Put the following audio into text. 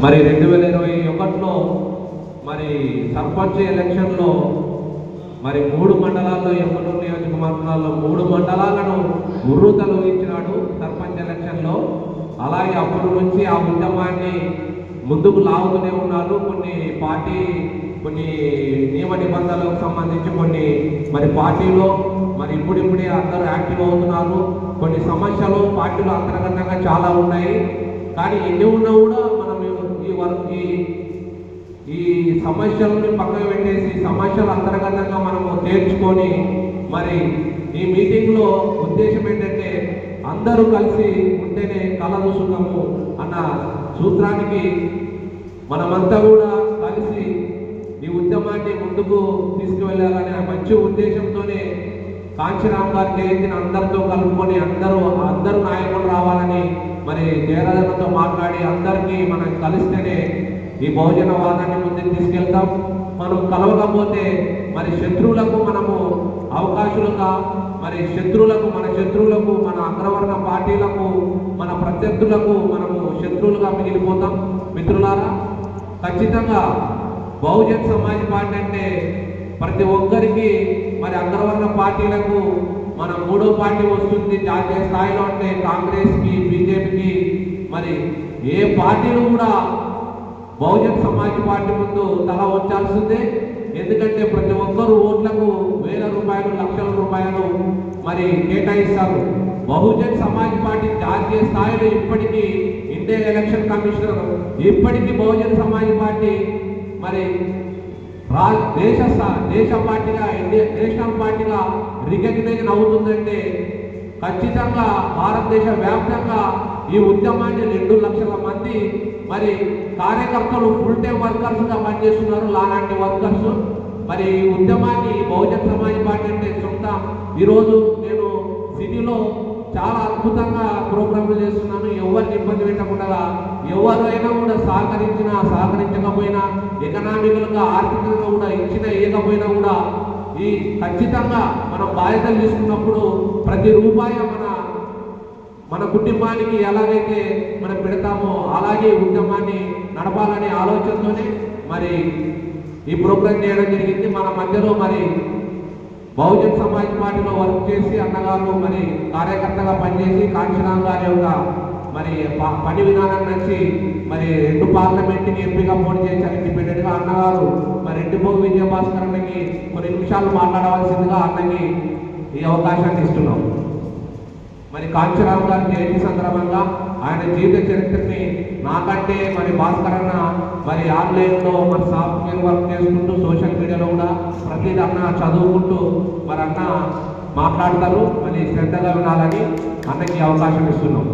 మరి 2021లో మరి సర్పంచ్ ఎలక్షన్లో మరి 3 మండలాల్లో ఎమ్మనూరు నియోజకవర్గాల్లో 3 మండలాలను ఉర్రూతలు ఇచ్చినాడు సర్పంచ్ ఎలక్షన్లో. అలాగే అప్పటి నుంచి ఆ ఉద్యమాన్ని ముందుకు లాగుతూనే ఉన్నారు. కొన్ని నియమ నిబంధనలకు సంబంధించి కొన్ని మరి పార్టీలో మరి ఇప్పుడిప్పుడే అందరూ యాక్టివ్ అవుతున్నారు. కొన్ని సమస్యలు పార్టీలో అంతర్గతంగా చాలా ఉన్నాయి. కానీ ఎన్ని ఉన్నా కూడా మనం ఈ సమస్యలని పక్కన పెట్టేసి సమస్యలు అంతర్గతంగా మనము తేల్చుకొని మరి ఈ మీటింగ్లో ఉద్దేశం ఏంటంటే అందరూ కలిసి ఉంటేనే కలదు సుఖము అన్న సూత్రానికి మనమంతా కూడా కలిసి ఈ ఉద్యమాన్ని ముందుకు తీసుకువెళ్ళాలనే మంచి ఉద్దేశంతోనే కాంచీరామ్ గారి జయంతిని అందరితో కలుపుకొని అందరూ నాయకులు రావాలని మరి జయరాజన్నతో మాట్లాడి అందరికీ మనం కలిస్తేనే ఈ బహుజన వాదాన్ని ముందుకు తీసుకెళ్తాం. మనం కలవకపోతే మరి శత్రువులకు మనము అవకాశాలుగా మన శత్రువులకు మన అగ్రవర్ణ పార్టీలకు మన ప్రత్యర్థులకు మనము శత్రువులుగా మిగిలిపోతాం. మిత్రులారా, ఖచ్చితంగా బహుజన్ సమాజ్ పార్టీ అంటే ప్రతి ఒక్కరికి మరి అగ్రవర్ణ పార్టీలకు మన 3వ పార్టీ వస్తుంది జాతీయ స్థాయిలో అంటే కాంగ్రెస్కి, బీజేపీకి మరి ఏ పార్టీలు కూడా బహుజన్ సమాజ్ పార్టీ ముందు తల వచ్చాల్సిందే. ఎందుకంటే ప్రతి ఒక్కరు ఓట్లకు వేల రూపాయలు, లక్షల రూపాయలు మరి కేటాయిస్తారు. బహుజన్ సమాజ్ పార్టీ జాతీయ స్థాయిలో ఇప్పటికీ ఇండియా ఎలక్షన్ కమిషనర్ ఇప్పటికీ బహుజన్ సమాజ్ పార్టీ మరి దేశ పార్టీగా నేషనల్ పార్టీగా రికగ్నైజ్ అవుతుందంటే ఖచ్చితంగా భారతదేశ వ్యాప్తంగా ఈ ఉద్యమాన్ని 2 లక్షల మంది మరి కార్యకర్తలు ఫుల్ టైం వర్కర్స్గా పనిచేస్తున్నారు. లాంటి వర్కర్స్ మరి ఈ ఉద్యమాన్ని బహుజన్ సమాజ్ పార్టీ అంటే ఈరోజు నేను సిటీలో చాలా అద్భుతంగా ప్రోగ్రాంలు చేస్తున్నాను. ఎవరిని ఇబ్బంది పెట్టకుండా ఎవరైనా కూడా సహకరించకపోయినా ఎకనామికల్గా ఆర్థికంగా కూడా ఇవ్వకపోయినా కూడా ఈ ఖచ్చితంగా మనం బాధ్యతలు తీసుకున్నప్పుడు ప్రతి రూపాయి మన కుటుంబానికి ఎలాగైతే మనం పెడతామో అలాగే ఉద్యమాన్ని నడపాలనే ఆలోచనతోనే మరి ఈ ప్రోగ్రాం చేయడం జరిగింది. మన మధ్యలో మరి బహుజన్ సమాజ్ పార్టీలో వర్క్ చేసి అన్నగారు మరి కార్యకర్తగా పనిచేసి కాంచీరామ్ గారి యొక్క మరి పని విధానం నచ్చి మరి 2 పార్లమెంట్కి ఎంపీగా పోటీ చేశారు ఇండిపెండెంట్గా. అన్నగారు మరి రెడ్డిపోగు విజయభాస్కర్ అన్నకి కొన్ని నిమిషాలు మాట్లాడవలసిందిగా అన్నకి ఈ అవకాశాన్ని ఇస్తున్నాం. మరి కాంచీరామ్ గారి జయంతి సందర్భంగా ఆయన జీవిత చరిత్రని నాకంటే మరి భాస్కర్ అన్న మరి ఆన్లైన్లో మరి సాఫ్ట్వేర్ వర్క్ చేసుకుంటూ సోషల్ మీడియాలో కూడా ప్రతిదీ అన్న చదువుకుంటూ మరి అన్న మాట్లాడతారు. మరి శ్రద్ధగా వినాలని అన్నకి అవకాశం ఇస్తున్నాం.